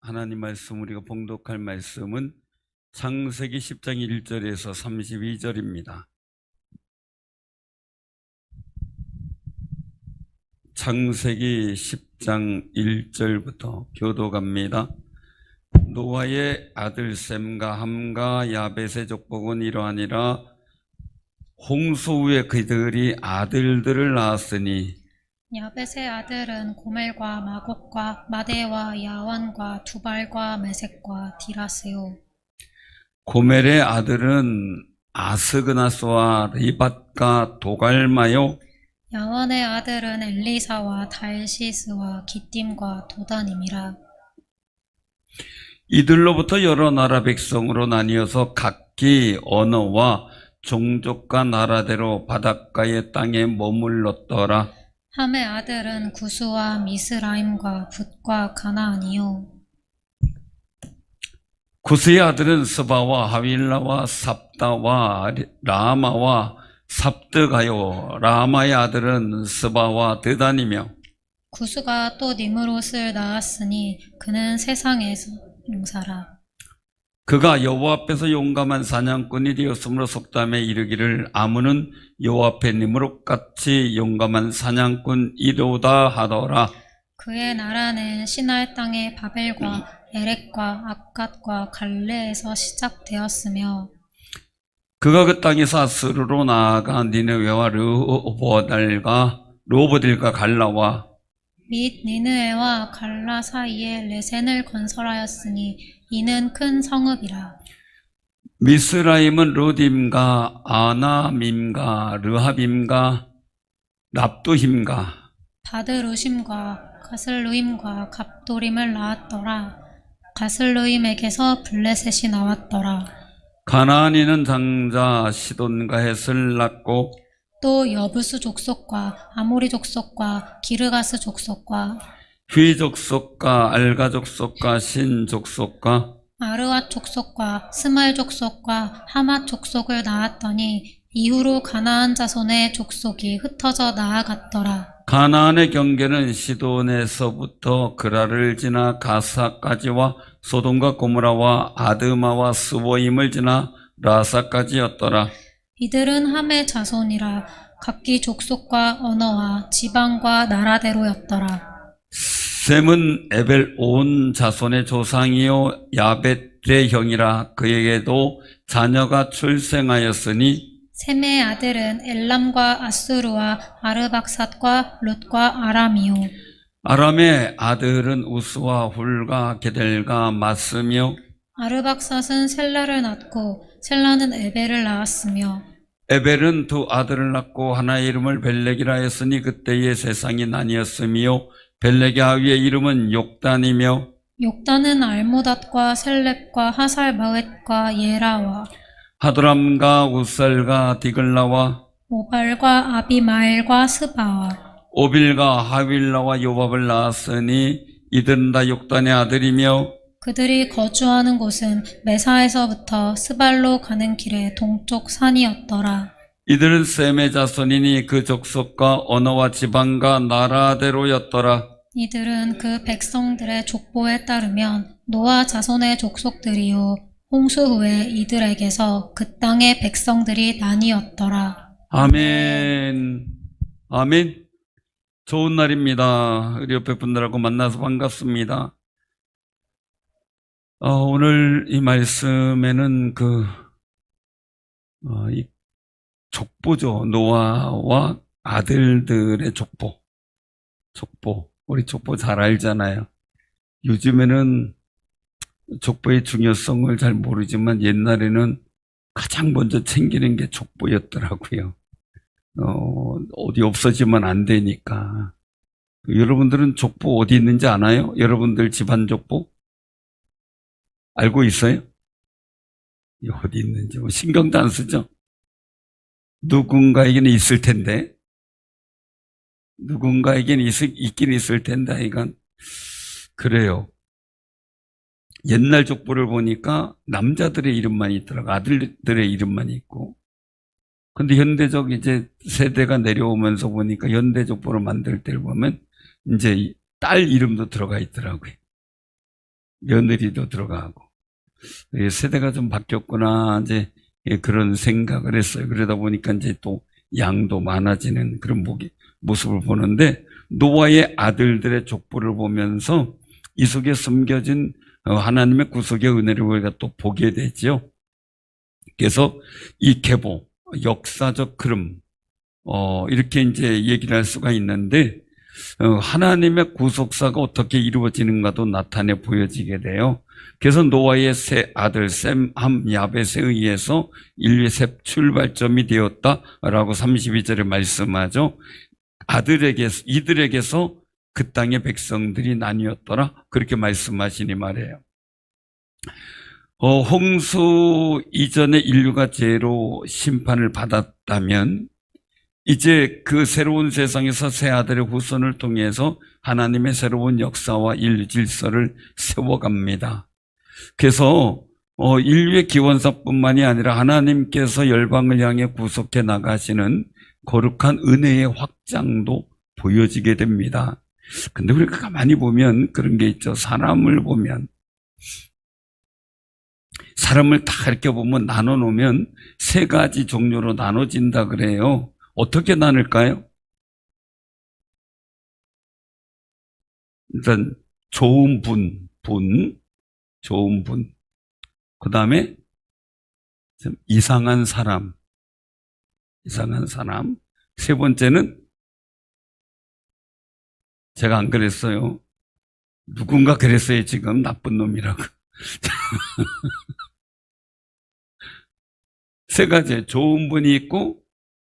하나님 말씀 우리가 봉독할 말씀은 창세기 10장 1절에서 32절입니다. 창세기 10장 1절부터 교독합니다. 노아의 아들 셈과 함과 야벳의 족복은 이러하니라. 홍수 후에 그들이 아들들을 낳았으니 야벳의 아들은 고멜과 마곡과 마대와 야완과 두발과 메섹과 디라스요. 고멜의 아들은 아스그나스와 리밧과 도갈마요. 야완의 아들은 엘리사와 달시스와 기띔과 도단임이라. 이들로부터 여러 나라 백성으로 나뉘어서 각기 언어와 종족과 나라대로 바닷가의 땅에 머물렀더라. 함의 아들은 구스와 미스라임과 붓과 가나안이요. 구스의 아들은 스바와 하윌라와 삽다와 라마와 삽드가요. 라마의 아들은 스바와 드단이며 구스가 또 니므롯을 낳았으니 그는 세상에서 용사라. 그가 여호와 앞에서 용감한 사냥꾼이 되었으므로 속담에 이르기를 아문은 여호와 앞에 니므롯같이 용감한 사냥꾼이로다 하더라. 그의 나라는 시날 땅의 바벨과 에렉과 악갓과 갈레에서 시작되었으며 그가 그 땅에서 아스르로 나아가 니느웨와 르호보딜과 갈라와 및 니느웨와 갈라 사이에 레센을 건설하였으니 이는 큰 성읍이라. 미스라임은 루딤과 아나밈과 르하빔과 납두힘과 바드루심과 가슬루임과 갑도림을 낳았더라. 가슬루임에게서 블레셋이 나왔더라. 가나안인은 장자 시돈과 헷을 낳고 또 여부스 족속과 아모리 족속과 기르가스 족속과 휘 족속과 알가 족속과 신 족속과 아르앗 족속과 스말 족속과 하맛 족속을 낳았더니 이후로 가나안 자손의 족속이 흩어져 나아갔더라. 가나안의 경계는 시돈에서부터 그라를 지나 가사까지와 소돔과 고모라와 아드마와 스보임을 지나 라사까지였더라. 이들은 함의 자손이라 각기 족속과 언어와 지방과 나라대로였더라. 셈은 에벨 온 자손의 조상이요 야벳의 형이라. 그에게도 자녀가 출생하였으니 셈의 아들은 엘람과 아수르와 아르박삿과 롯과 아람이요. 아람의 아들은 우스와 훌과 게델과 마스며 아르박삿은 셀라를 낳고 셀라는 에벨을 낳았으며 에벨은 두 아들을 낳고 하나의 이름을 벨렉이라 했으니 그때의 세상이 나뉘었으며 벨렉의 아위의 이름은 욕단이며 욕단은 알모닷과 셀렙과 하살바웻과 예라와 하드람과 우살과 디글라와 오발과 아비마엘과 스바와 오빌과 하윌라와 요밥을 낳았으니 이들은 다 욕단의 아들이며 그들이 거주하는 곳은 메사에서부터 스발로 가는 길의 동쪽 산이었더라. 이들은 셈의 자손이니 그 족속과 언어와 지방과 나라대로였더라. 이들은 그 백성들의 족보에 따르면 노아 자손의 족속들이요 홍수 후에 이들에게서 그 땅의 백성들이 나뉘었더라. 아멘. 아멘. 좋은 날입니다. 우리 옆에 분들하고 만나서 반갑습니다. 오늘 이 말씀에는 이 족보죠. 노아와 아들들의 족보. 우리 족보 잘 알잖아요. 요즘에는 족보의 중요성을 잘 모르지만 옛날에는 가장 먼저 챙기는 게 족보였더라고요. 어디 없어지면 안 되니까. 여러분들은 족보 어디 있는지 아나요? 여러분들 집안 족보? 알고 있어요? 어디 있는지 뭐 신경도 안 쓰죠? 누군가에게는 있을 텐데. 누군가에게는 있긴 있을 텐데, 이건. 그래요. 옛날 족보를 보니까 남자들의 이름만 있더라고. 아들들의 이름만 있고. 근데 현대적 이제 세대가 내려오면서 보니까 현대 족보를 만들 때를 보면 이제 딸 이름도 들어가 있더라고요. 며느리도 들어가고. 세대가 좀 바뀌었구나, 이제 그런 생각을 했어요. 그러다 보니까 이제 또 양도 많아지는 그런 모습을 보는데, 노아의 아들들의 족보를 보면서 이 속에 숨겨진 하나님의 구속의 은혜를 우리가 또 보게 되죠. 그래서 이 계보, 역사적 흐름, 이렇게 이제 얘기를 할 수가 있는데, 하나님의 구속사가 어떻게 이루어지는가도 나타내 보여지게 돼요. 그래서 노아의 세 아들 셈, 함, 야벳에 의해서 인류의 새 출발점이 되었다라고 32절에 말씀하죠. 이들에게서 그 땅의 백성들이 나뉘었더라, 그렇게 말씀하시니 말이에요. 홍수 이전에 인류가 죄로 심판을 받았다면 이제 그 새로운 세상에서 새 아들의 후손을 통해서 하나님의 새로운 역사와 인류 질서를 세워갑니다. 그래서 인류의 기원사뿐만이 아니라 하나님께서 열방을 향해 구속해 나가시는 거룩한 은혜의 확장도 보여지게 됩니다. 근데 우리가 가만히 보면 그런 게 있죠. 사람을 다 이렇게 보면 나눠 놓으면 세 가지 종류로 나눠진다 그래요. 어떻게 나눌까요? 일단 좋은 좋은 분. 그 다음에 이상한 사람. 세 번째는 제가 안 그랬어요. 누군가 그랬어요, 지금. 나쁜 놈이라고. 세 가지. 좋은 분이 있고,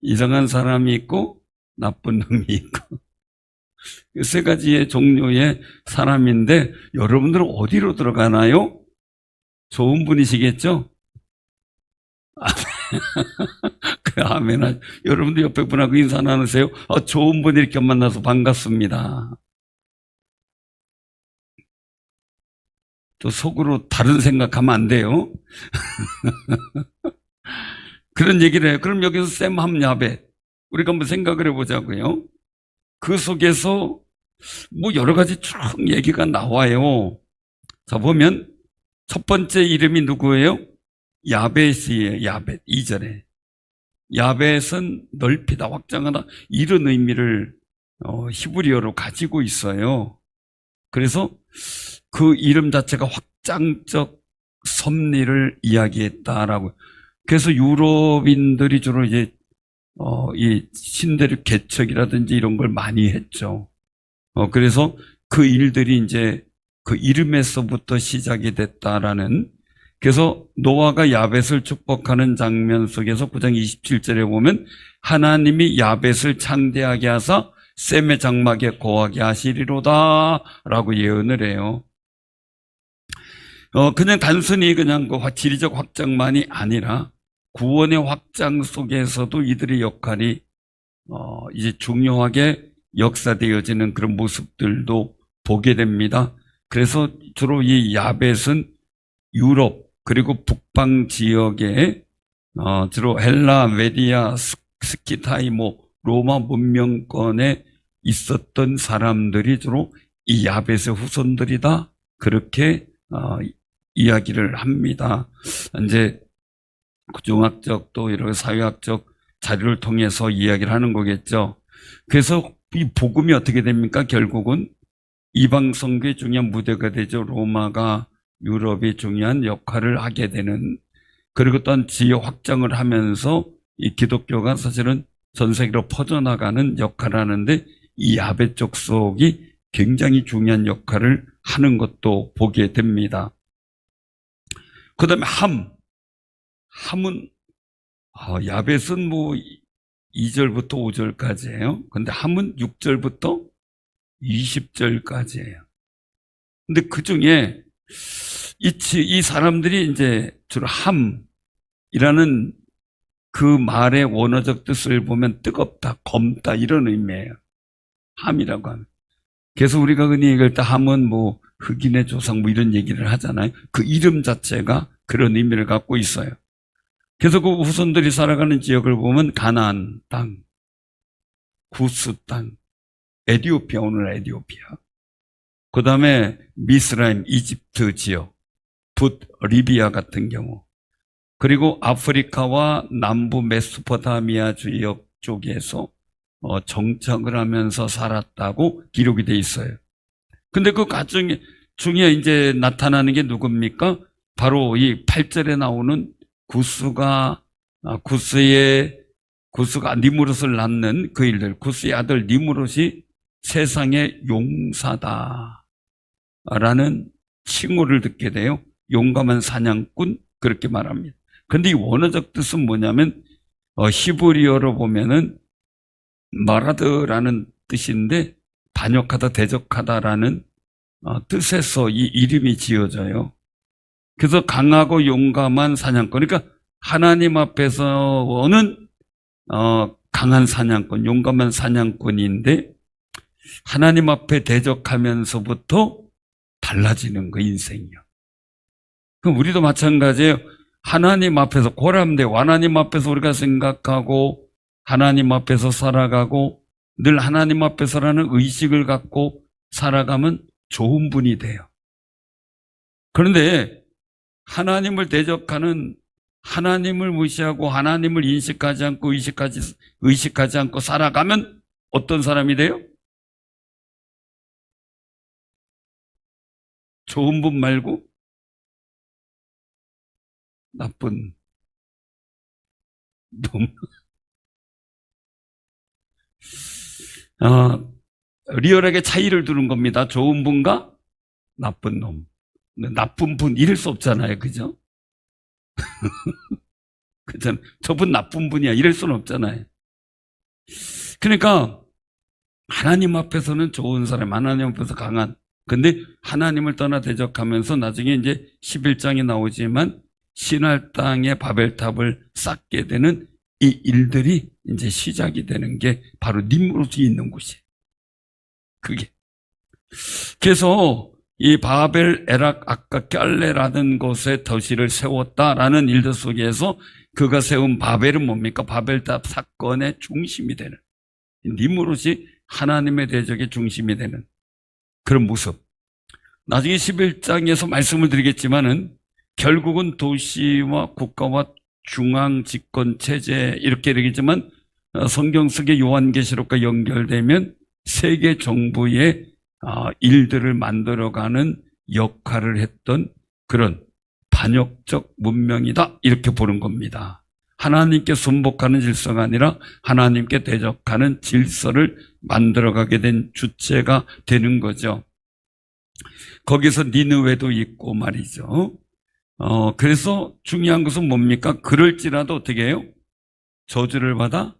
이상한 사람이 있고, 나쁜 놈이 있고. 세 가지의 종류의 사람인데, 여러분들은 어디로 들어가나요? 좋은 분이시겠죠? 아멘. 여러분들 옆에 분하고 인사 나누세요. 좋은 분 이렇게 만나서 반갑습니다. 또 속으로 다른 생각하면 안 돼요. 그런 얘기를 해요. 그럼 여기서 셈, 함, 야벳, 우리가 한번 생각을 해보자고요. 그 속에서 뭐 여러 가지 쭉 얘기가 나와요. 자, 보면 첫 번째 이름이 누구예요? 야벳이에요. 야벳. 2절에 야벳은 넓히다, 확장하다, 이런 의미를 히브리어로 가지고 있어요. 그래서 그 이름 자체가 확장적 섭리를 이야기했다라고. 그래서 유럽인들이 주로 이제 이 신대륙 개척이라든지 이런 걸 많이 했죠. 그래서 그 일들이 이제 그 이름에서부터 시작이 됐다라는. 그래서 노아가 야벳을 축복하는 장면 속에서 9장 27절에 보면 하나님이 야벳을 창대하게 하사 셈의 장막에 거하게 하시리로다 라고 예언을 해요. 그냥 단순히 그냥 그 지리적 확장만이 아니라 구원의 확장 속에서도 이들의 역할이 이제 중요하게 역사되어지는 그런 모습들도 보게 됩니다. 그래서 주로 이 야벳은 유럽 그리고 북방 지역에 주로 헬라, 메디아, 스키타이, 로마 문명권에 있었던 사람들이 주로 이 야벳의 후손들이다, 그렇게 이야기를 합니다. 이제 중학적 또 이런 사회학적 자료를 통해서 이야기를 하는 거겠죠. 그래서 이 복음이 어떻게 됩니까? 결국은 이방 선교의 중요한 무대가 되죠. 로마가 유럽이 중요한 역할을 하게 되는, 그리고 또한 지역 확장을 하면서 이 기독교가 사실은 전 세계로 퍼져나가는 역할을 하는데 이 야벳 족속이 굉장히 중요한 역할을 하는 것도 보게 됩니다. 그 다음에 함은 야벳은 2절부터 5절까지예요. 근데 함은 6절부터 20절까지예요. 근데 그 중에 이 사람들이 이제 주로 함이라는 그 말의 원어적 뜻을 보면 뜨겁다, 검다, 이런 의미예요. 함이라고 하면. 그래서 우리가 흔히 얘기할 때 함은 흑인의 조상 이런 얘기를 하잖아요. 그 이름 자체가 그런 의미를 갖고 있어요. 그래서 그 후손들이 살아가는 지역을 보면 가나안 땅, 구스 땅, 에티오피아, 오늘 에티오피아, 그 다음에 미스라임, 이집트 지역, 리비아 같은 경우, 그리고 아프리카와 남부 메소포타미아 지역 쪽에서 정착을 하면서 살았다고 기록이 돼 있어요. 근데 그 가정 중에 이제 나타나는 게 누굽니까? 바로 이 8절에 나오는 구스가 니무롯을 낳는 그 일들, 구스의 아들 니무롯이 세상의 용사다 라는 칭호를 듣게 돼요. 용감한 사냥꾼, 그렇게 말합니다. 근데 이 원어적 뜻은 뭐냐면 히브리어로 보면은 마라드라는 뜻인데 반역하다, 대적하다라는 뜻에서 이 이름이 지어져요. 그래서 강하고 용감한 사냥꾼, 그러니까 하나님 앞에서는 강한 사냥꾼, 용감한 사냥꾼인데 하나님 앞에 대적하면서부터 달라지는 거, 인생이요. 그럼 우리도 마찬가지예요. 하나님 앞에서 고람되고 하나님 앞에서 우리가 생각하고 하나님 앞에서 살아가고 늘 하나님 앞에서라는 의식을 갖고 살아가면 좋은 분이 돼요. 그런데 하나님을 대적하는, 하나님을 무시하고 하나님을 인식하지 않고 의식하지 않고 살아가면 어떤 사람이 돼요? 좋은 분 말고 나쁜 놈. 리얼하게 차이를 두는 겁니다. 좋은 분과 나쁜 놈. 나쁜 분 이럴 수 없잖아요. 그죠? 그잖아요. 저분 나쁜 분이야 이럴 수는 없잖아요. 그러니까 하나님 앞에서는 좋은 사람, 하나님 앞에서 강한, 근데 하나님을 떠나 대적하면서 나중에 이제 11장에 나오지만 신할 땅에 바벨탑을 쌓게 되는 이 일들이 이제 시작이 되는 게 바로 니므롯이 있는 곳이에요. 그게. 그래서 이 바벨, 에락, 아까 깔레라는 곳에 도시를 세웠다라는 일들 속에서 그가 세운 바벨은 뭡니까? 바벨탑 사건의 중심이 되는, 니므롯이 하나님의 대적의 중심이 되는 그런 모습. 나중에 11장에서 말씀을 드리겠지만은 결국은 도시와 국가와 중앙 집권 체제 이렇게 되겠지만 성경 속의 요한계시록과 연결되면 세계 정부의 일들을 만들어가는 역할을 했던 그런 반역적 문명이다 이렇게 보는 겁니다. 하나님께 순복하는 질서가 아니라 하나님께 대적하는 질서를 만들어가게 된 주체가 되는 거죠. 거기서 니느웨도 있고 말이죠. 그래서 중요한 것은 뭡니까? 그럴지라도 어떻게 해요? 저주를 받아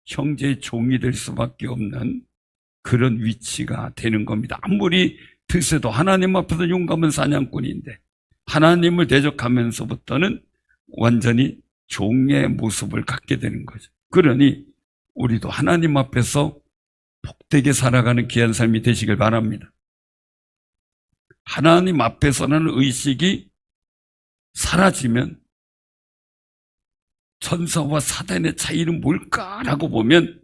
형제의 종이 될 수밖에 없는 그런 위치가 되는 겁니다. 아무리 드세도 하나님 앞에서 용감한 사냥꾼인데 하나님을 대적하면서부터는 완전히 종의 모습을 갖게 되는 거죠. 그러니 우리도 하나님 앞에서 복되게 살아가는 귀한 삶이 되시길 바랍니다. 하나님 앞에서는 의식이 사라지면 천사와 사단의 차이는 뭘까라고 보면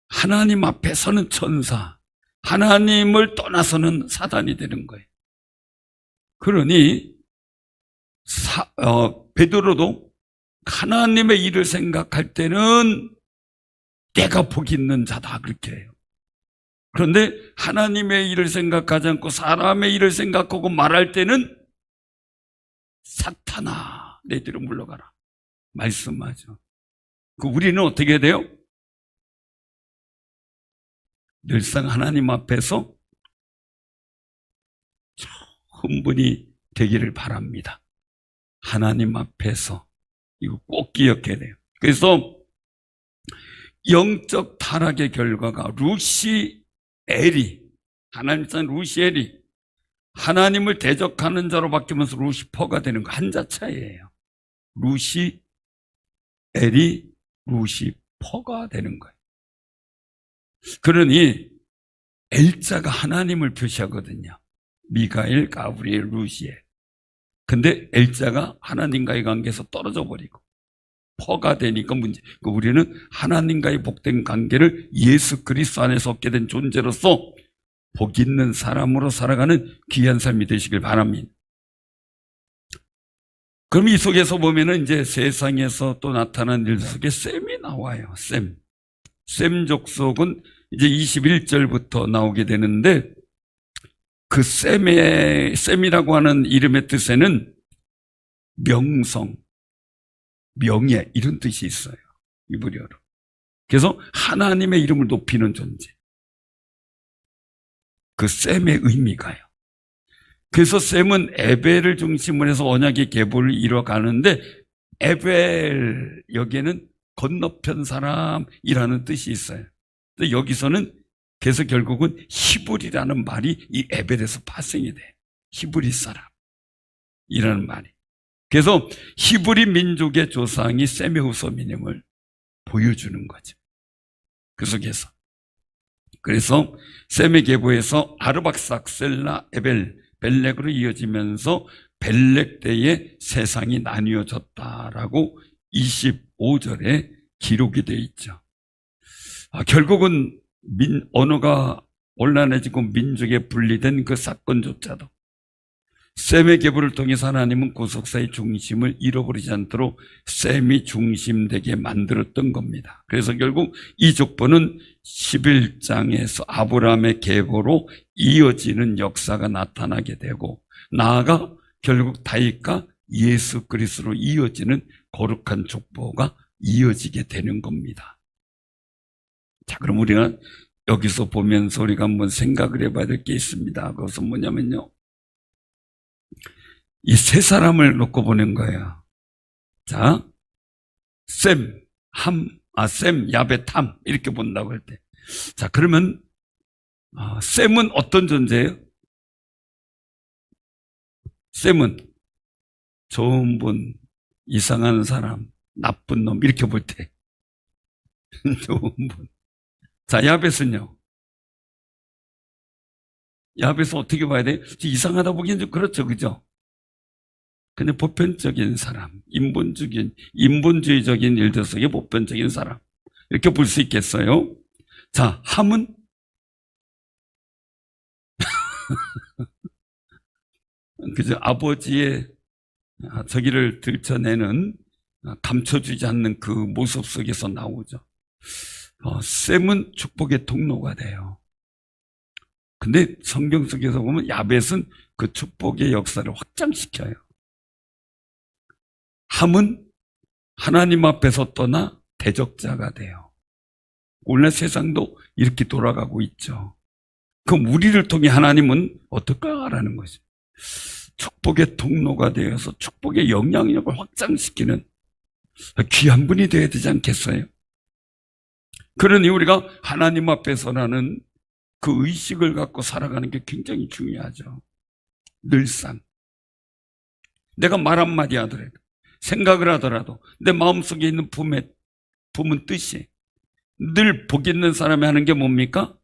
하나님 앞에서는 천사, 하나님을 떠나서는 사단이 되는 거예요. 그러니 베드로도 하나님의 일을 생각할 때는 내가 복 있는 자다 그렇게 해요. 그런데 하나님의 일을 생각하지 않고 사람의 일을 생각하고 말할 때는 사탄아 내 뒤로 물러가라 말씀하죠. 우리는 어떻게 해야 돼요? 늘상 하나님 앞에서 좋은 분이 되기를 바랍니다. 하나님 앞에서 이거 꼭 기억해야 돼요. 그래서 영적 타락의 결과가 루시엘이, 하나님 산 루시엘이 하나님을 대적하는 자로 바뀌면서 루시퍼가 되는 거 한자 차이예요. 루시엘이 루시퍼가 되는 거예요. 그러니 엘자가 하나님을 표시하거든요. 미가엘, 가브리엘, 루시엘. 근데 엘자가 하나님과의 관계에서 떨어져 버리고 퍼가 되니까 문제. 우리는 하나님과의 복된 관계를 예수 그리스도 안에서 얻게 된 존재로서 복 있는 사람으로 살아가는 귀한 삶이 되시길 바랍니다. 그럼 이 속에서 보면은 이제 세상에서 또 나타난 일 속에 셈이 나와요. 셈 족속은 이제 21절부터 나오게 되는데 그 셈이라고 하는 이름의 뜻에는 명성, 명예 이런 뜻이 있어요. 이브리어로. 그래서 하나님의 이름을 높이는 존재. 그 셈의 의미가요. 그래서 셈은 에벨을 중심으로 해서 언약의 계보를 이뤄가는데 에벨 여기에는 건너편 사람이라는 뜻이 있어요. 근데 여기서는 그래서 결국은 히브리라는 말이 이 에벨에서 파생이 돼요. 히브리 사람이라는 말이. 그래서 히브리 민족의 조상이 셈의 후손임을 보여주는 거죠. 그 속에서. 그래서 셈의 계보에서 아르박삭셀라 에벨 벨렉으로 이어지면서 벨렉 때에 세상이 나뉘어졌다라고 25절에 기록이 되어 있죠. 결국은 언어가 온란해지고 민족에 분리된 그 사건조차도 셈의 계보를 통해서 하나님은 구속사의 중심을 잃어버리지 않도록 셈이 중심되게 만들었던 겁니다. 그래서 결국 이 족보는 11장에서 아브라함의 계보로 이어지는 역사가 나타나게 되고 나아가 결국 다윗과 예수 그리스도로 이어지는 거룩한 족보가 이어지게 되는 겁니다. 자, 그럼 우리가 여기서 보면서 우리가 한번 생각을 해봐야 될 게 있습니다. 그것은 뭐냐면요. 이 세 사람을 놓고 보는 거예요. 자, 셈, 야벳, 함 이렇게 본다고 할 때. 자, 그러면 셈은 어떤 존재예요? 셈은 좋은 분, 이상한 사람, 나쁜 놈 이렇게 볼 때 좋은 분. 자, 야벳은요? 야벳은 어떻게 봐야 돼요? 이상하다 보기엔 좀 그렇죠, 그죠? 근데 보편적인 사람, 인본주의적인 일들 속에 보편적인 사람 이렇게 볼 수 있겠어요? 자, 함은 그저 아버지의 저기를 들춰내는 감춰주지 않는 그 모습 속에서 나오죠. 셈은 축복의 통로가 돼요. 근데 성경 속에서 보면 야벳은 그 축복의 역사를 확장시켜요. 함은 하나님 앞에서 떠나 대적자가 돼요. 오늘 세상도 이렇게 돌아가고 있죠. 그럼 우리를 통해 하나님은 어떨까라는 거죠. 축복의 통로가 되어서 축복의 영향력을 확장시키는 귀한 분이 되어야 되지 않겠어요? 그러니 우리가 하나님 앞에서라는 그 의식을 갖고 살아가는 게 굉장히 중요하죠. 늘상. 내가 말 한마디 하더라도, 생각을 하더라도 내 마음속에 있는 품은 뜻이 늘 복 있는 사람이 하는 게 뭡니까?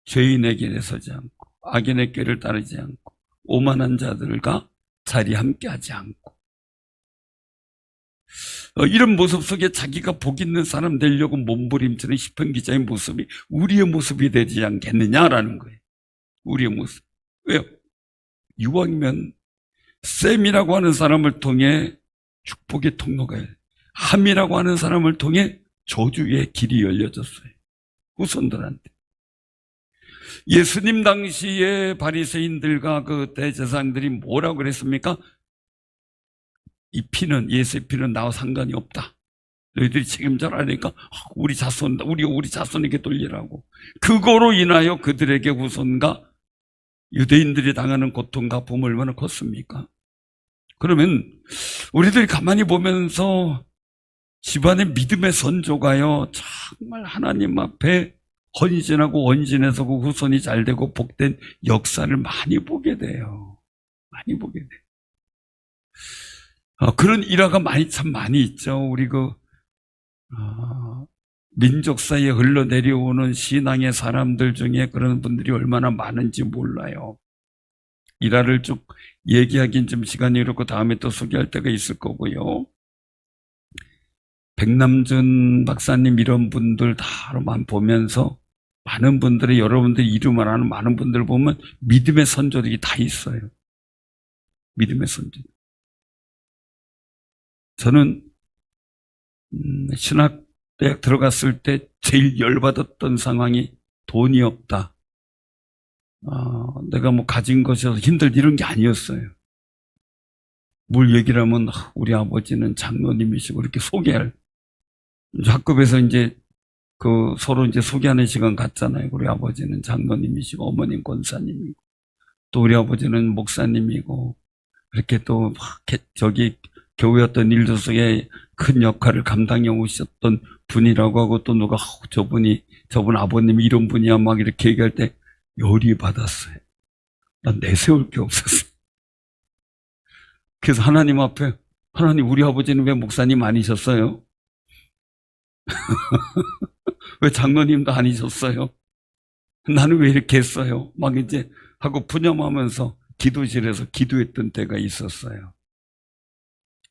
죄인의 길에 서지 않고 악인의 꾀를 따르지 않고 오만한 자들과 자리 함께 하지 않고 이런 모습 속에 자기가 복 있는 사람 되려고 몸부림치는 시편 기자의 모습이 우리의 모습이 되지 않겠느냐라는 거예요. 우리의 모습. 왜요? 이왕이면 셈이라고 하는 사람을 통해 축복의 통로가 열려요. 함이라고 하는 사람을 통해 저주의 길이 열려졌어요. 후손들한테. 예수님 당시에 바리새인들과 그 대제사장들이 뭐라고 그랬습니까? 이 피는, 예수의 피는 나와 상관이 없다. 너희들이 책임져라 하니까 우리 자손에게 돌리라고. 그거로 인하여 그들에게 후손과 유대인들이 당하는 고통과 부모 얼마나 컸습니까? 그러면 우리들이 가만히 보면서 집안의 믿음의 선조가요, 정말 하나님 앞에 헌신하고 원진해서 그 후손이 잘 되고 복된 역사를 많이 보게 돼요. 많이 보게 돼요. 그런 일화가 참 많이 있죠. 우리 민족 사이에 흘러내려오는 신앙의 사람들 중에 그런 분들이 얼마나 많은지 몰라요. 일화를 쭉 얘기하긴 좀 시간이 이렇고 다음에 또 소개할 때가 있을 거고요. 백남준 박사님 이런 분들 다만 보면서 많은 분들의, 여러분들 이름을 아는 많은 분들 보면 믿음의 선조들이 다 있어요. 믿음의 선조. 저는 신학대학 들어갔을 때 제일 열받았던 상황이 돈이 없다. 내가 뭐 가진 것이어서 힘들다 이런 게 아니었어요. 뭘 얘기를 하면 우리 아버지는 장로님이시고 이렇게 소개할, 학급에서 이제 서로 이제 소개하는 시간 갖잖아요. 우리 아버지는 장로님이시고 어머님 권사님이고 또 우리 아버지는 목사님이고 그렇게 또 저기 교회 어떤 일들 속에 큰 역할을 감당해 오셨던 분이라고 하고 또 누가 저분 아버님이 이런 분이야 막 이렇게 얘기할 때 열이 받았어요. 난 내세울 게 없었어요. 그래서 하나님 앞에, 하나님 우리 아버지는 왜 목사님 아니셨어요? 왜 장로님도 아니셨어요? 나는 왜 이렇게 했어요? 막 이제 하고 푸념하면서 기도실에서 기도했던 때가 있었어요.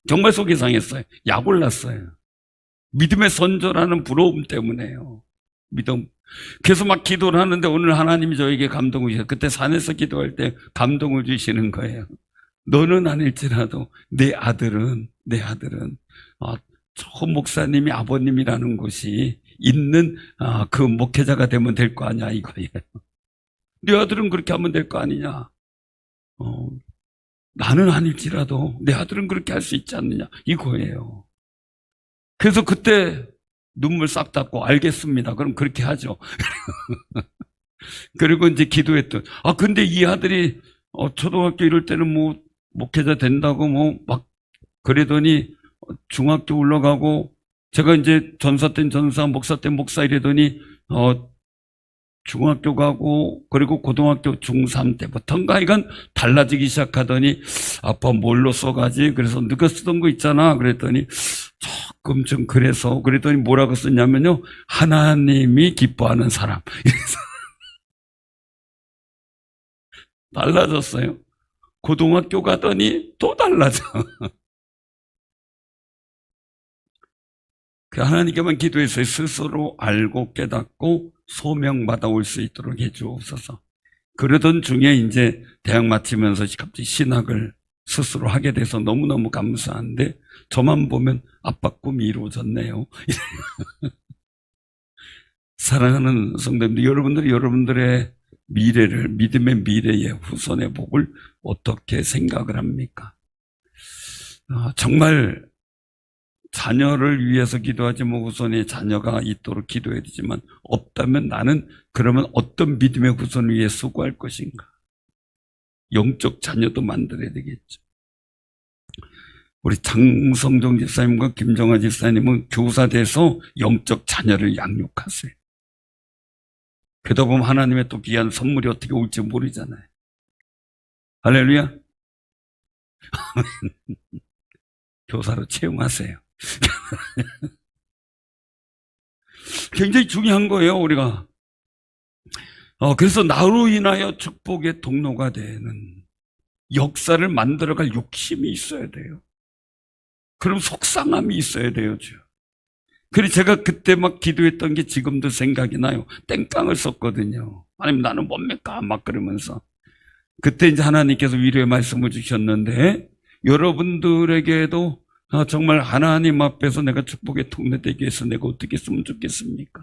정말 속이 상했어요. 약 올랐어요. 믿음의 선조라는 부러움 때문에요. 믿음. 그래서 막 기도를 하는데 오늘 하나님이 저에게 감동을 주셔요. 그때 산에서 기도할 때 감동을 주시는 거예요. 너는 아닐지라도 내 아들은 저 목사님이 아버님이라는 곳이 있는 그 목회자가 되면 될 거 아니야 이거예요. 네 아들은 그렇게 하면 될 거 아니냐. 나는 아닐지라도 내 아들은 그렇게 할 수 있지 않느냐 이거예요. 그래서 그때 눈물 싹 닦고 알겠습니다. 그럼 그렇게 하죠. 그리고 이제 기도했던 근데 이 아들이 초등학교 이럴 때는 뭐 목회자 된다고 뭐 막 그러더니 중학교 올라가고 제가 이제 전사 땐 전사, 목사 땐 목사 이러더니 중학교 가고 그리고 고등학교 중3 때부터인가 이건 달라지기 시작하더니 아빠 뭘로 써가지? 그래서 누가 쓰던 거 있잖아. 그랬더니 조금 좀 그랬더니 뭐라고 썼냐면요. 하나님이 기뻐하는 사람. 이래서 달라졌어요. 고등학교 가더니 또 달라져. 하나님께만 기도했어요. 스스로 알고 깨닫고 소명받아 올 수 있도록 해주옵소서. 그러던 중에 이제 대학 마치면서 갑자기 신학을 스스로 하게 돼서 너무너무 감사한데 저만 보면 아빠 꿈이 이루어졌네요. 사랑하는 성도님들, 여러분들이 여러분들의 미래를, 믿음의 미래의 후손의 복을 어떻게 생각을 합니까? 정말 자녀를 위해서 기도하지 뭐 후손의 자녀가 있도록 기도해야 되지만 없다면 나는 그러면 어떤 믿음의 후손을 위해 수고할 것인가? 영적 자녀도 만들어야 되겠죠. 우리 장성정 집사님과 김정아 집사님은 교사 돼서 영적 자녀를 양육하세요. 그러다 보면 하나님의 또 귀한 선물이 어떻게 올지 모르잖아요. 할렐루야. 교사로 채용하세요. 굉장히 중요한 거예요, 우리가. 그래서 나로 인하여 축복의 통로가 되는 역사를 만들어갈 욕심이 있어야 돼요. 그럼 속상함이 있어야 돼요. 그래서 제가 그때 막 기도했던 게 지금도 생각이 나요. 땡깡을 썼거든요. 아니면 나는 뭡니까? 막 그러면서. 그때 이제 하나님께서 위로의 말씀을 주셨는데 여러분들에게도 정말 하나님 앞에서 내가 축복의 통로 되기 위해서 내가 어떻게 했으면 좋겠습니까?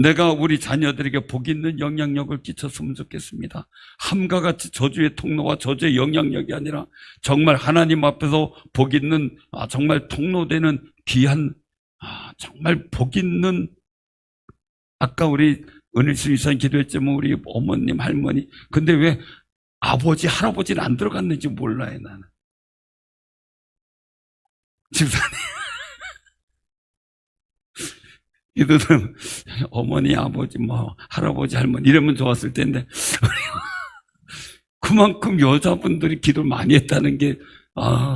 내가 우리 자녀들에게 복 있는 영향력을 끼쳤으면 좋겠습니다. 함과 같이 저주의 통로와 저주의 영향력이 아니라 정말 하나님 앞에서 복 있는 정말 통로되는 귀한 정말 복 있는 아까 우리 은일수 이사님 기도했지만 우리 어머님 할머니 근데 왜 아버지 할아버지는 안 들어갔는지 몰라요 나는. 집사님 기도는 어머니 아버지 뭐 할아버지 할머니 이러면 좋았을 텐데 그만큼 여자분들이 기도를 많이 했다는 게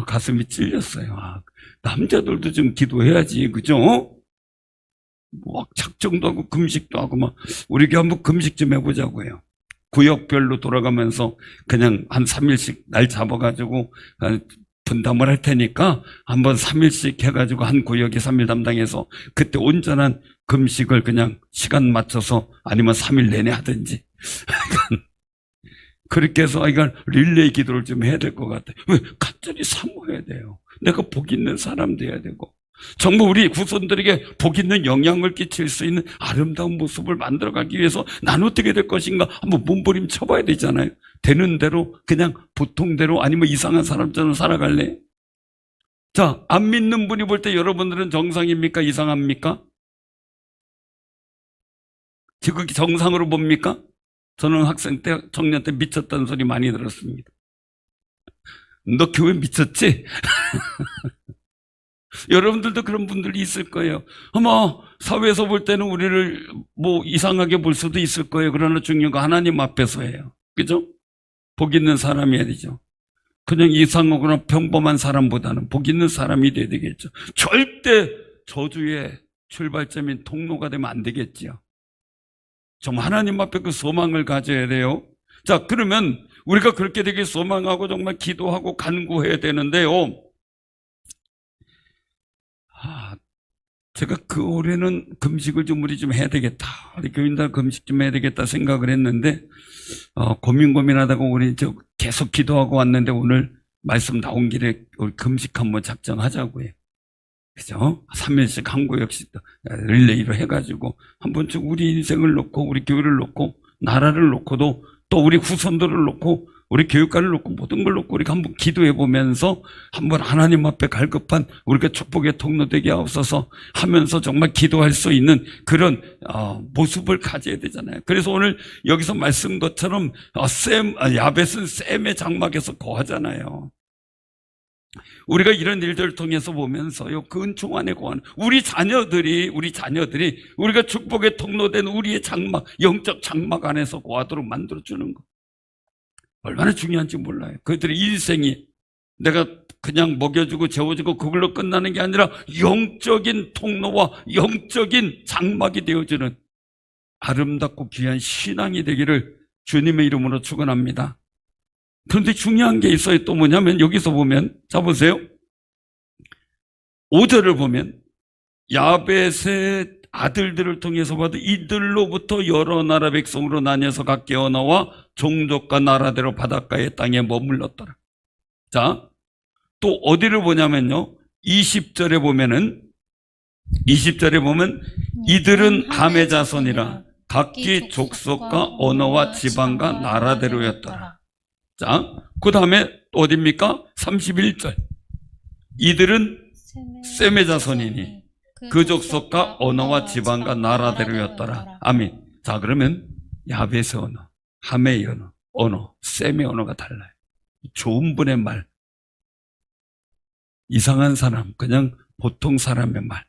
가슴이 찔렸어요. 남자들도 좀 기도해야지 그죠? 막 작정도 하고 금식도 하고 막 우리 교회 한번 금식 좀 해보자고요. 구역별로 돌아가면서 그냥 한 3일씩 날 잡아가지고 분담을 할 테니까 한번 3일씩 해가지고 한 구역에 3일 담당해서 그때 온전한 금식을 그냥 시간 맞춰서 아니면 3일 내내 하든지 그렇게 해서 이건 릴레이 기도를 좀 해야 될 것 같아요. 왜? 간절히 사모해야 돼요. 내가 복 있는 사람 돼야 되고 정말 우리 후손들에게 복 있는 영향을 끼칠 수 있는 아름다운 모습을 만들어가기 위해서 난 어떻게 될 것인가 한번 몸부림 쳐봐야 되잖아요. 되는 대로 그냥 보통대로 아니면 이상한 사람처럼 살아갈래? 자, 안 믿는 분이 볼 때 여러분들은 정상입니까? 이상합니까? 지금 정상으로 봅니까? 저는 학생 때, 청년 때 미쳤다는 소리 많이 들었습니다. 너 교회 미쳤지? 여러분들도 그런 분들이 있을 거예요. 아마 사회에서 볼 때는 우리를 뭐 이상하게 볼 수도 있을 거예요. 그러나 중요한 거 하나님 앞에서예요. 그죠? 복 있는 사람이어야 되죠. 그냥 이상하거나 평범한 사람보다는 복 있는 사람이 돼야 되겠죠. 절대 저주의 출발점인 통로가 되면 안 되겠지요. 정말 하나님 앞에 그 소망을 가져야 돼요. 자, 그러면 우리가 그렇게 되길 소망하고 정말 기도하고 간구해야 되는데요. 제가 그 올해는 금식을 좀 우리 좀 해야 되겠다. 우리 교인들 금식 좀 해야 되겠다 생각을 했는데, 고민하다가 우리 계속 기도하고 왔는데 오늘 말씀 나온 길에 우리 금식 한번 작정하자고요. 그죠? 3일씩 한 구역씩 릴레이로 해가지고 한 번쯤 우리 인생을 놓고 우리 교회를 놓고 나라를 놓고도 또 우리 후손들을 놓고 우리 교육관을 놓고 모든 걸 놓고 우리가 한번 기도해 보면서 한번 하나님 앞에 갈급한 우리가 축복의 통로 되게 하옵소서 하면서 정말 기도할 수 있는 그런 모습을 가져야 되잖아요. 그래서 오늘 여기서 말씀 것처럼 야벳은 셈의 장막에서 거하잖아요. 우리가 이런 일들을 통해서 보면서요, 그 은총 안에 거하는 우리 자녀들이 우리가 축복의 통로된 우리의 장막, 영적 장막 안에서 거하도록 만들어주는 것. 얼마나 중요한지 몰라요. 그들의 일생이 내가 그냥 먹여주고 재워주고 그걸로 끝나는 게 아니라 영적인 통로와 영적인 장막이 되어주는 아름답고 귀한 신앙이 되기를 주님의 이름으로 축원합니다. 그런데 중요한 게 있어요. 또 뭐냐면 여기서 보면 자 보세요. 5절을 보면 야벳의 아들들을 통해서 봐도 이들로부터 여러 나라 백성으로 나뉘어서 각기 언어와 종족과 나라대로 바닷가의 땅에 머물렀더라. 자, 또 어디를 보냐면요. 20절에 보면 이들은 함의 자손이라 각기 족속과 언어와 지방과 나라대로였더라. 자, 그 다음에 어디입니까? 31절. 이들은 셈의 자손이니 그 족속과 언어와 지방과 나라대로였더라. 아멘. 자, 그러면 야벳의 언어, 함의 언어, 셈의 언어가 달라요. 좋은 분의 말, 이상한 사람, 그냥 보통 사람의 말,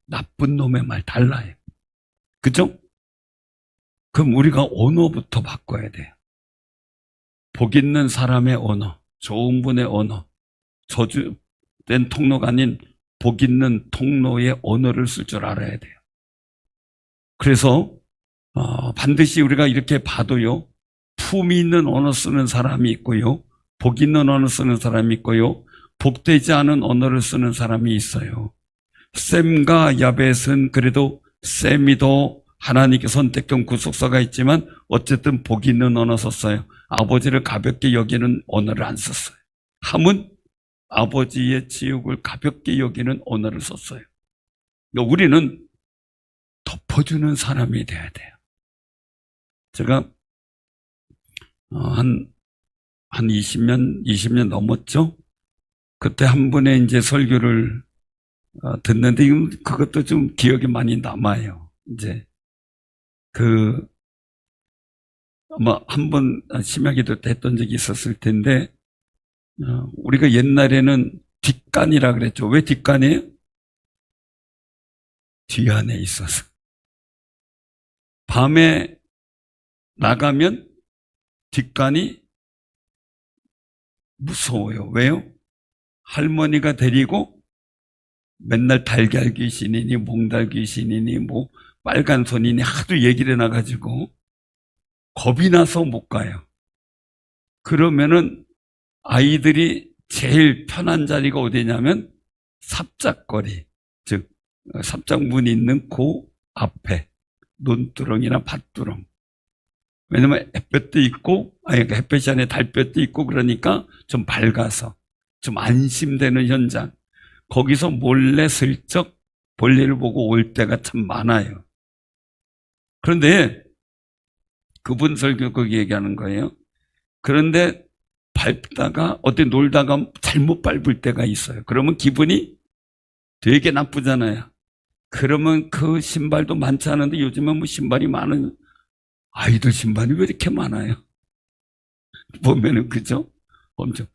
나쁜 놈의 말 달라요. 그죠? 그럼 우리가 언어부터 바꿔야 돼요. 복 있는 사람의 언어, 좋은 분의 언어, 저주된 통로가 아닌 복 있는 통로의 언어를 쓸 줄 알아야 돼요. 그래서 반드시 우리가 이렇게 봐도요, 품이 있는 언어 쓰는 사람이 있고요, 복 있는 언어 쓰는 사람이 있고요, 복되지 않은 언어를 쓰는 사람이 있어요. 셈과 야벳은 그래도 셈이 더 하나님께 선택한 구속사가 있지만 어쨌든 복 있는 언어 썼어요. 아버지를 가볍게 여기는 언어를 안 썼어요. 함은 아버지의 지옥을 가볍게 여기는 언어를 썼어요. 그러니까 우리는 덮어주는 사람이 돼야 돼요. 제가 한 20년 넘었죠? 그때 한 번에 이제 설교를 듣는데 그것도 좀 기억이 많이 남아요. 이제 아마 한 번 심야기도 때 했던 적이 있었을 텐데 우리가 옛날에는 뒷간이라 그랬죠. 왜 뒷간이에요? 뒤안에 있어서. 밤에 나가면 뒷간이 무서워요. 왜요? 할머니가 데리고 맨날 달걀 귀신이니 몽달 귀신이니 뭐 빨간 손이니 하도 얘기를 해놔가지고 겁이 나서 못 가요. 그러면은 아이들이 제일 편한 자리가 어디냐면 삽작거리, 즉 삽작문 있는 그 앞에 논두렁이나 밭두렁. 왜냐면 햇볕도 있고, 햇볕이 아니라 달볕도 있고 그러니까 좀 밝아서 좀 안심되는 현장. 거기서 몰래 슬쩍 볼일을 보고 올 때가 참 많아요. 그런데 그분 설교 거기 얘기하는 거예요. 그런데 밟다가 어디 놀다가 잘못 밟을 때가 있어요. 그러면 기분이 되게 나쁘잖아요. 그러면 그 신발도 많지 않은데 요즘은 뭐 신발이 많은 아이들 신발이 왜 이렇게 많아요? 보면은 그죠? 엄청.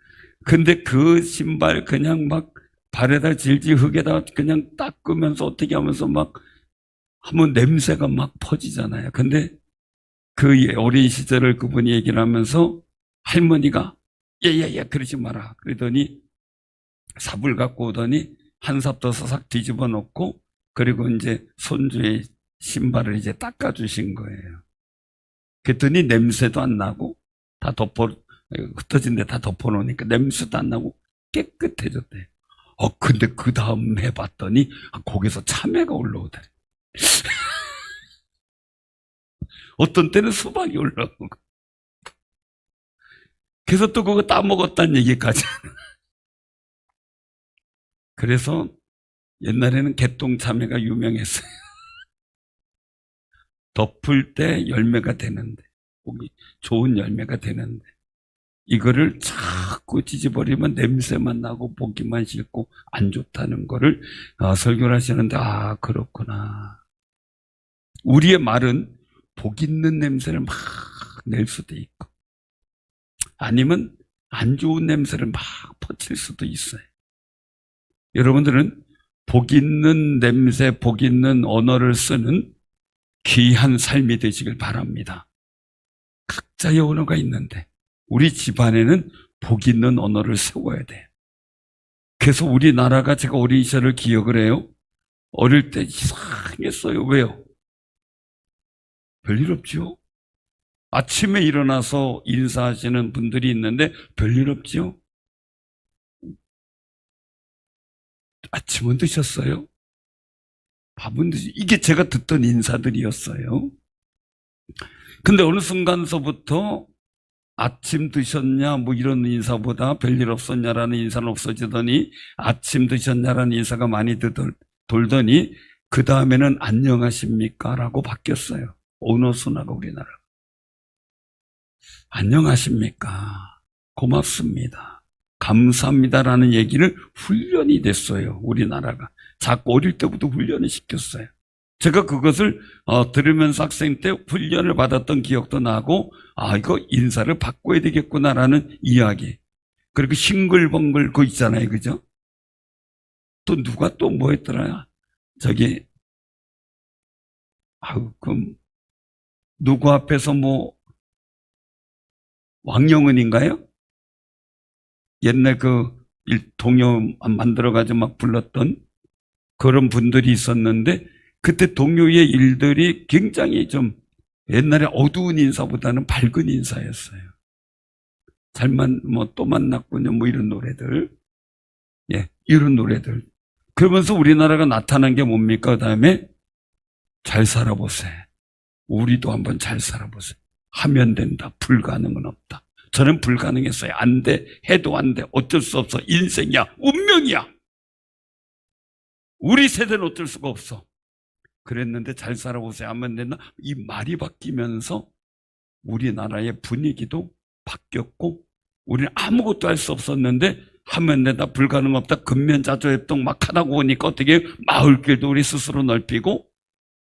근데 그 신발 그냥 막 발에다 질질 흙에다 그냥 닦으면서 어떻게 하면서 막 하면 냄새가 막 퍼지잖아요. 근데 그 어린 시절을 그분이 얘기를 하면서 할머니가 예예예 그러지 마라 그러더니 삽을 갖고 오더니 한 삽 더 싹 뒤집어 놓고 그리고 이제 손주의 신발을 이제 닦아주신 거예요. 그랬더니 냄새도 안 나고 다 흩어진 데 다 덮어놓으니까 냄새도 안 나고 깨끗해졌대. 근데 그 다음 해봤더니 거기서 참외가 올라오대. 어떤 때는 수박이 올라오고. 그래서 또 그거 따먹었다는 얘기까지. 그래서 옛날에는 개똥참외가 유명했어요. 덮을 때 열매가 되는데, 보기 좋은 열매가 되는데, 이거를 자꾸 찢어버리면 냄새만 나고 보기만 싫고 안 좋다는 거를 설교를 하시는데, 그렇구나. 우리의 말은 복 있는 냄새를 막 낼 수도 있고, 아니면 안 좋은 냄새를 막 퍼칠 수도 있어요. 여러분들은 복 있는 냄새, 복 있는 언어를 쓰는 귀한 삶이 되시길 바랍니다. 각자의 언어가 있는데 우리 집안에는 복 있는 언어를 세워야 돼. 그래서 우리나라가 제가 어린 시절을 기억을 해요. 어릴 때 이상했어요. 왜요? 별일 없죠. 아침에 일어나서 인사하시는 분들이 있는데 별일 없죠. 아침은 드셨어요? 밥은 드시 이게 제가 듣던 인사들이었어요. 근데 어느 순간서부터 아침 드셨냐 뭐 이런 인사보다 별일 없었냐라는 인사는 없어지더니 아침 드셨냐라는 인사가 많이 돌더니 그 다음에는 안녕하십니까 라고 바뀌었어요. 언어 순화가 우리나라. 안녕하십니까. 고맙습니다. 감사합니다라는 얘기를 훈련이 됐어요. 우리나라가. 자꾸 어릴 때부터 훈련을 시켰어요. 제가 그것을 들으면서 학생 때 훈련을 받았던 기억도 나고 이거 인사를 바꿔야 되겠구나라는 이야기. 그리고 싱글벙글 그거 있잖아요. 그죠? 또 누가 또 뭐 했더라. 저기 그럼 누구 앞에서 뭐 왕영은인가요? 옛날 그 동요 만들어가지고 막 불렀던 그런 분들이 있었는데 그때 동요의 일들이 굉장히 좀 옛날에 어두운 인사보다는 밝은 인사였어요. 또 만났군요. 뭐 이런 노래들. 예, 이런 노래들. 그러면서 우리나라가 나타난 게 뭡니까? 그 다음에 잘 살아보세요. 우리도 한번 잘 살아보세요. 하면 된다. 불가능은 없다. 저는 불가능했어요. 안 돼. 해도 안 돼. 어쩔 수 없어. 인생이야. 운명이야. 우리 세대는 어쩔 수가 없어. 그랬는데 잘 살아보세요. 하면 된다. 이 말이 바뀌면서 우리나라의 분위기도 바뀌었고 우리는 아무것도 할 수 없었는데 하면 된다. 불가능 없다. 근면자조협동 막 하다 보니까 어떻게 마을길도 우리 스스로 넓히고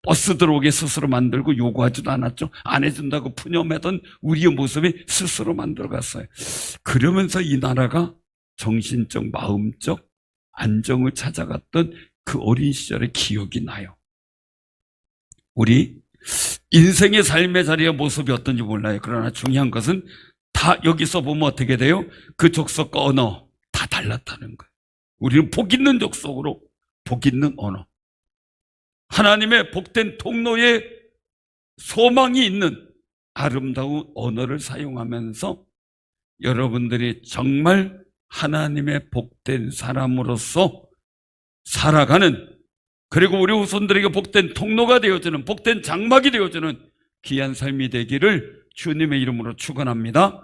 버스 들어오게 스스로 만들고 요구하지도 않았죠. 안 해준다고 푸념하던 우리의 모습이 스스로 만들어갔어요. 그러면서 이 나라가 정신적, 마음적 안정을 찾아갔던 그 어린 시절의 기억이 나요. 우리 인생의 삶의 자리의 모습이 어떤지 몰라요. 그러나 중요한 것은 다 여기서 보면 어떻게 돼요? 그 족속과 언어 다 달랐다는 거예요. 우리는 복 있는 족속으로 복 있는 언어. 하나님의 복된 통로에 소망이 있는 아름다운 언어를 사용하면서 여러분들이 정말 하나님의 복된 사람으로서 살아가는, 그리고 우리 후손들에게 복된 통로가 되어주는, 복된 장막이 되어주는 귀한 삶이 되기를 주님의 이름으로 축원합니다.